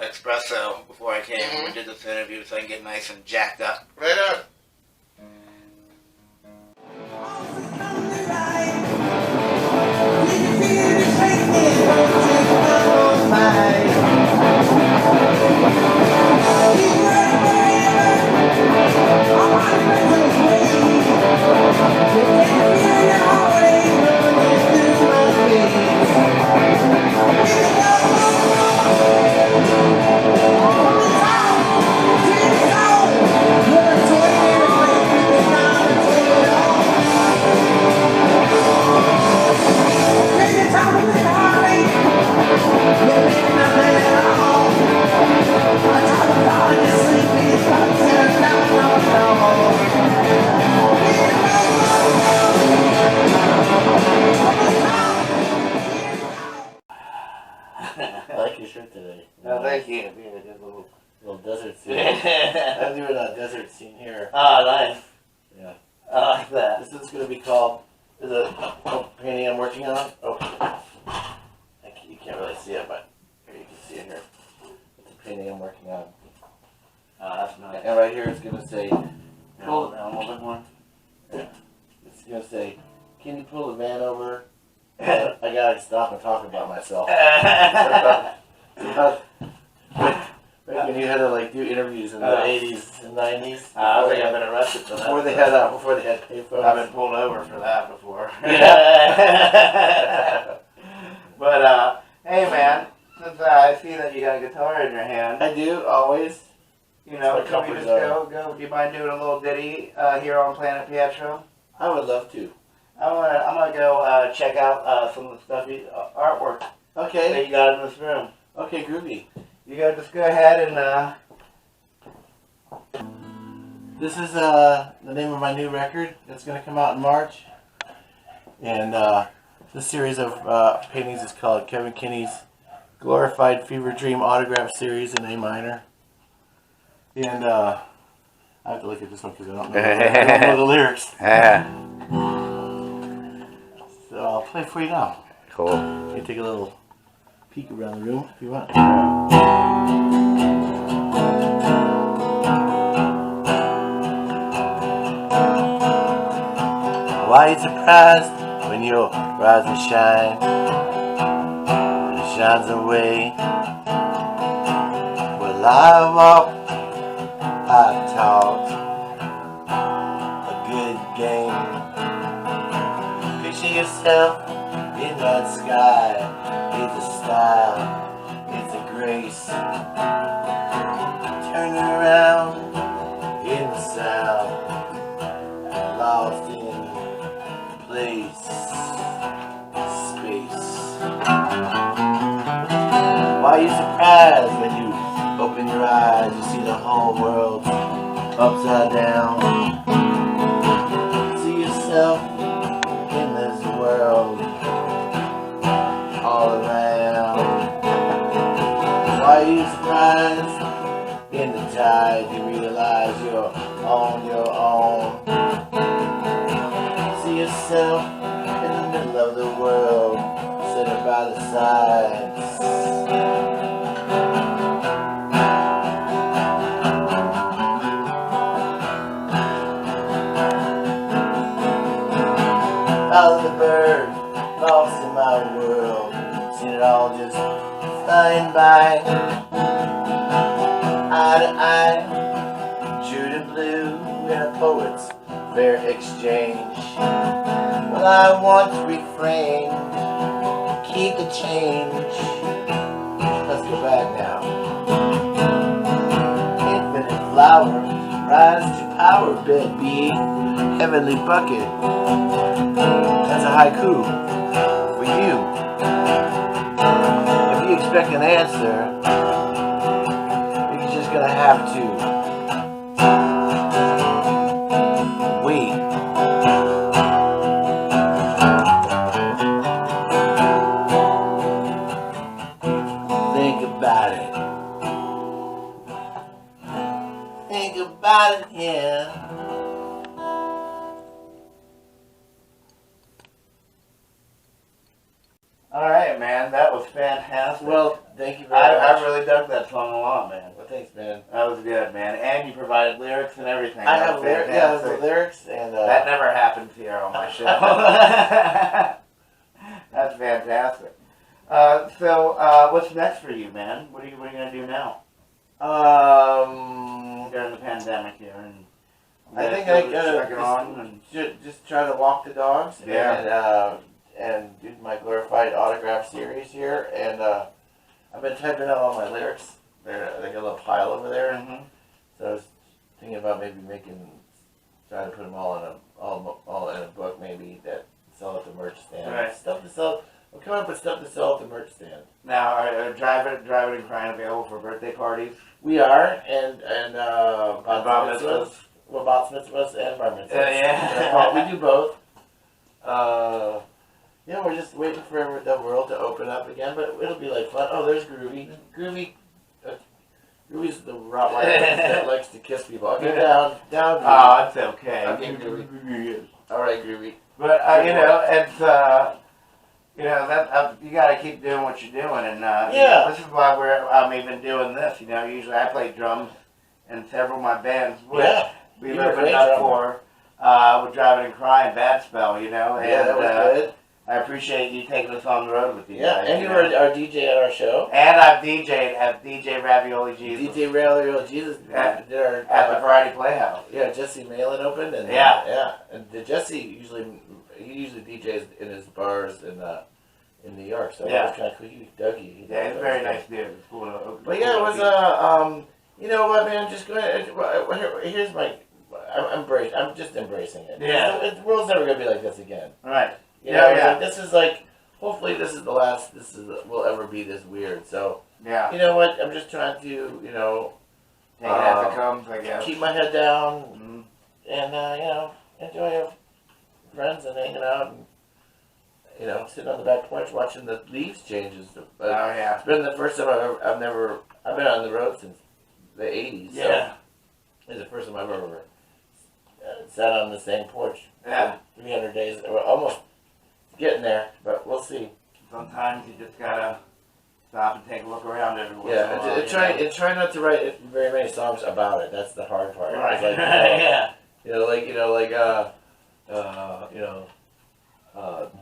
espresso before I came. Mm-hmm. We did this interview so I can get nice and jacked up. Right on. I like your shirt today. No, thank you. Being a good little desert scene. I'm doing a desert scene here. Oh, nice. Yeah. I like that. This is going to be called, is it a painting I'm working on? Oh, you can't really see it, but here you can see it here. It's a painting I'm working on. Oh, that's nice. And right here it's going to say, Pull it down a little bit more. Yeah. It's going to say, can you pull the van over? I got to stop and talk about myself. Back when you had to do interviews in the 80s and 90s. I think I've been arrested for that. Before they had payphones. I've been pulled over for that before. Yeah. But, hey man, since I see that you got a guitar in your hand. I do, always. Can we comfort just zone. go? Do you mind doing a little ditty here on Planet Pietro? I would love to. I'm gonna go check out some of the stuff, artwork Okay. that you got in this room. Okay, groovy. You gotta just go ahead and This is the name of my new record that's going to come out in March. And this series of paintings is called Kevin Kinney's Glorified Fever Dream Autograph Series in A minor. And I have to look at this one because I don't know the lyrics. So I'll play it for you now. Cool. You can take a little peek around the room if you want. Why are you surprised when your rise and shine? It shines away. Well, I walk, I talk, a good game. Picture yourself in that sky. It's a style, it's a grace. Turn around in the south. lost in place, space. Why are you surprised when you open your eyes? You see the whole world upside down. See yourself in this world all around. Why are you surprised? In the tide you realize you're on your own. See yourself in the middle of the world, sitting by the sides. Follow the bird, lost in my world, seen it all just flying by. Eye to eye, true to blue, in a poet's fair exchange. Well, I once refrained, keep the change. Let's go back now. Infinite flowers, rise to power, baby. Heavenly bucket, that's a haiku for you. If you expect an answer, you're just gonna have to wait. Think about it. Think about it, yeah. All right, man, that was fantastic. Well, thank you very much. I really dug that song a lot, man. Well, thanks, man. That was good, man. And you provided lyrics and everything. I That have was lyrics, fantastic. lyrics, and that never happens here on my show. That's fantastic. So, what's next for you, man? What are you gonna do now? During the pandemic here, and I think I just try to walk the dogs. Yeah. And do my glorified autograph series here, and I've been typing out all my lyrics. They got a little pile over there, so I was thinking about maybe trying to put them all in a book, maybe that sell at the merch stand. Right. Stuff to sell. I'm coming up with stuff to sell at the merch stand. Now, are Drivin and Cryin available for birthday parties? We are, and bar mitzvahs. Well, bat mitzvahs and bar mitzvahs. Yeah. We do both. Yeah, we're just waiting for the world to open up again, but it'll be like fun. Oh, there's Groovy. Groovy's the Rottweiler that likes to kiss people. I'll get down, Groovy. Oh, it's okay. Okay, Groovy. All right, Groovy. But you know, it's that you got to keep doing what you're doing, and this is why I'm even doing this. You know, usually I play drums in several of my bands, which we've opened up for with Drivin and Cryin, Bad Spell. You know, and that was good. I appreciate you taking us on the road with you. Yeah, guys, and you were our DJ at our show. And I've DJ'd at DJ Ravioli Jesus. DJ Ravioli Jesus at the Variety Playhouse. Yeah, Jesse Malin opened, and and Jesse usually DJs in his bars in New York, so that was kind of cool. Dougie. Yeah, he's a very nice dude. It's cool. But yeah, it was you know what, man? Just go ahead. Here's my. I'm just embracing it. Yeah, the world's never gonna be like this again. Right. You know, this is like, hopefully this is the last will ever be this weird. So, you know what, I'm just trying to, you know, take it as it comes, I guess. Keep my head down and, you know, enjoy friends and hanging out and, you know, sitting on the back porch watching the leaves changes. It's been the first time I've been on the road since the 80s. So it's the first time I've ever sat on the same porch for 300 days. We're almost getting there, but we'll see. Sometimes you just gotta stop and take a look around everywhere. And try not to write very many songs about it. That's the hard part. Right. Like,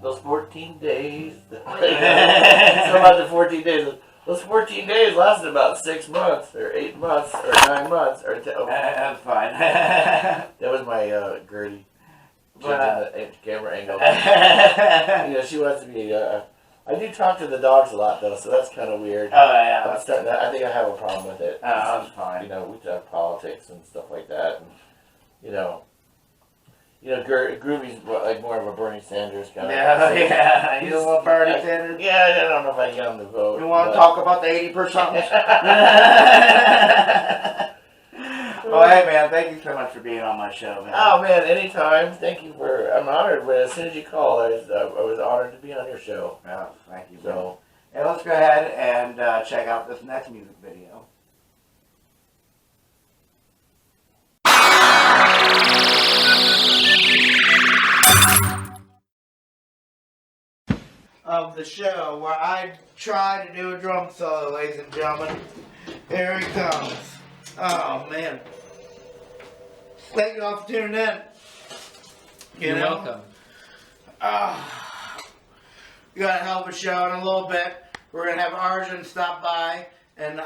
those 14 days. So about the 14 days. Those 14 days lasted about 6 months, or 8 months, or 9 months, or that's fine. That was my Gertie. The camera angle. You know, she wants to be. I do talk to the dogs a lot though, so that's kind of weird. Oh yeah. I think I have a problem with it. Oh, that's fine. You know, we talk politics and stuff like that, and you know, You know, Groovy's like more of a Bernie Sanders kind of. Yeah, you little Bernie Sanders. Yeah, I don't know if I get him to vote. You want to talk about the 80%? Well, hey man, thank you so much for being on my show, man. Oh man, anytime. Thank you for. I'm honored. But as soon as you called, I was honored to be on your show. Oh, thank you. So, hey, let's go ahead and check out this next music video. Of the show where I try to do a drum solo, ladies and gentlemen. Here he comes. Oh man. Thank you all for tuning in. You're welcome. We got a hell of a show in a little bit. We're gonna have Arjun stop by and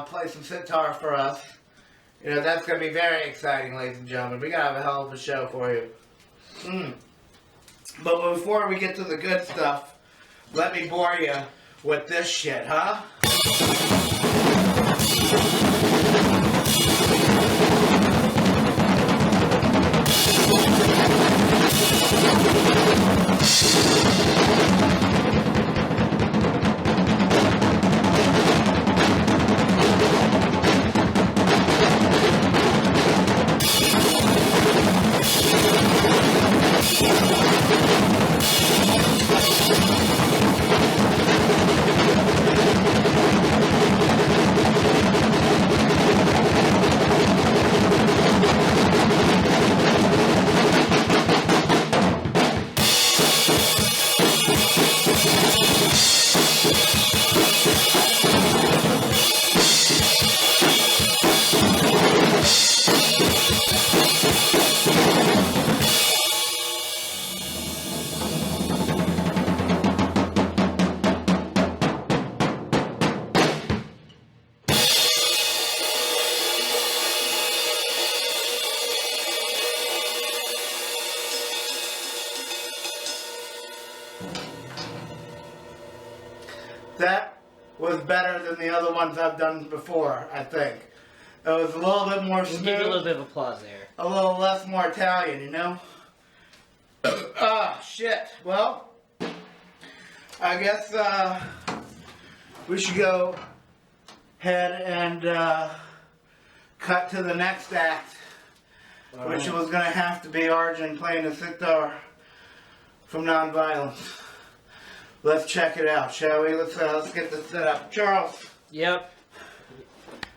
play some sitar for us. You know, that's gonna be very exciting, ladies and gentlemen. We gotta have a hell of a show for you. But before we get to the good stuff, let me bore you with this shit, huh? That was better than the other ones I've done before, I think. It was a little bit more smooth. We'll give you a little bit of applause there. A little less more Italian, you know? Shit. Well, I guess we should go ahead and cut to the next act, which was going to have to be Arjun playing the sitar from Nonviolence. Let's check it out, shall we? Let's get this set up. Charles. Yep.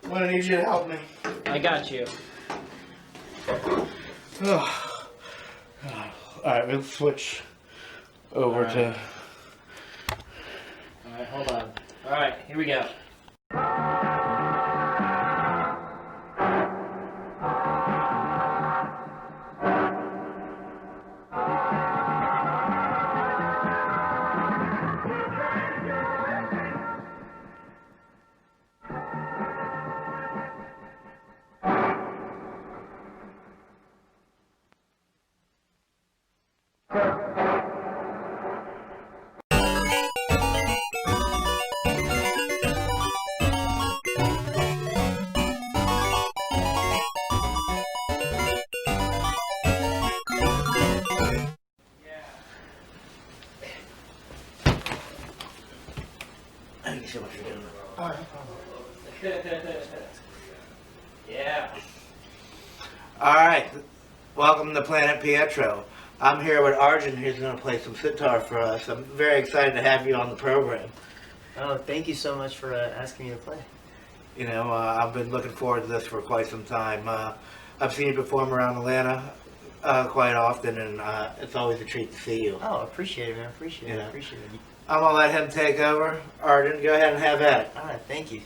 I'm gonna need you to help me. I got you. Alright, let's switch over to... Alright, hold on. Alright, here we go. I think you see what you're doing. Yeah. Alright, welcome to Planet Pietro. I'm here with Arjun, who's going to play some sitar for us. I'm very excited to have you on the program. Oh, thank you so much for asking me to play. You know, I've been looking forward to this for quite some time. I've seen you perform around Atlanta quite often, and it's always a treat to see you. Oh, appreciate it, man. Appreciate it. Appreciate it. I'm going to let him take over. Arjun, go ahead and have at it. All right, thank you.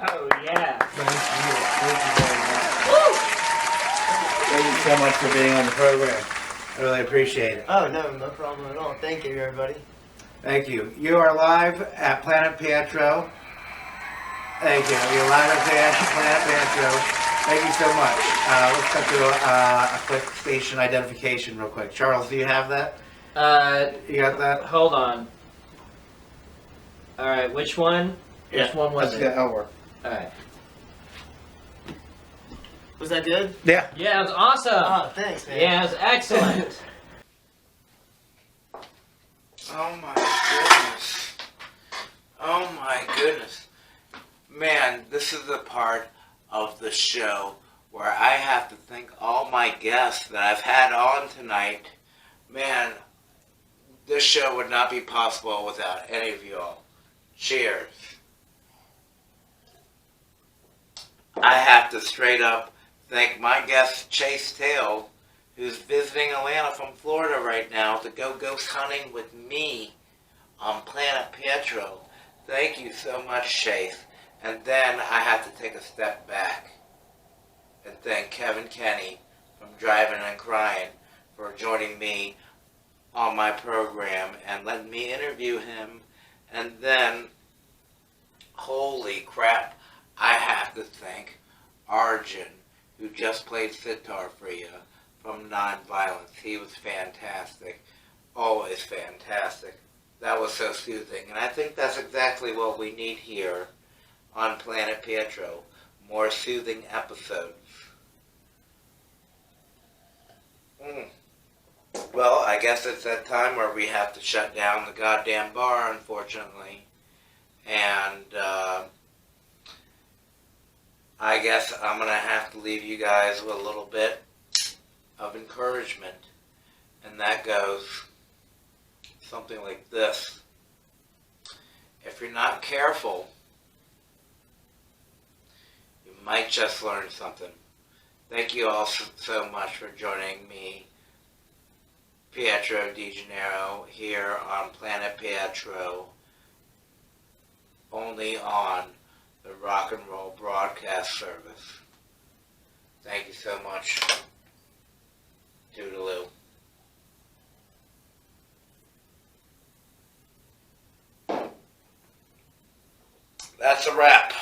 Oh, yeah. Thank you very much. Thank you so much for being on the program. I really appreciate it. Oh, no problem at all. Thank you, everybody. Thank you. You are live at Planet Pietro. Thank you. You're live at Planet Pietro. Thank you so much. Let's cut to a quick station identification real quick. Charles, do you have that? You got that? Hold on. All right, which one? Which one was Let's it? get over. All right. Was that good? Yeah. Yeah, it was awesome. Oh, thanks, man. Yeah, it was excellent. Oh my goodness. Oh my goodness. Man, this is the part of the show where I have to thank all my guests that I've had on tonight. Man, this show would not be possible without any of you all. Cheers. I have to straight up thank my guest Chase Tail, who's visiting Atlanta from Florida right now to go ghost hunting with me on Planet Pietro. Thank you so much, Chase. And then I have to take a step back and thank Kevin Kinney from Drivin and Cryin for joining me on my program and letting me interview him. And then, holy crap, I have to thank Arjun, who just played sitar for you from Nonviolence. He was fantastic. Always fantastic. That was so soothing. And I think that's exactly what we need here on Planet Pietro. More soothing episodes. Well, I guess it's that time where we have to shut down the goddamn bar, unfortunately. And, I guess I'm going to have to leave you guys with a little bit of encouragement. And that goes something like this. If you're not careful, you might just learn something. Thank you all so much for joining me, Pietro De Janeiro, here on Planet Pietro, only on the Rock and Roll Broadcast Service. Thank you so much. Toodaloo. That's a wrap.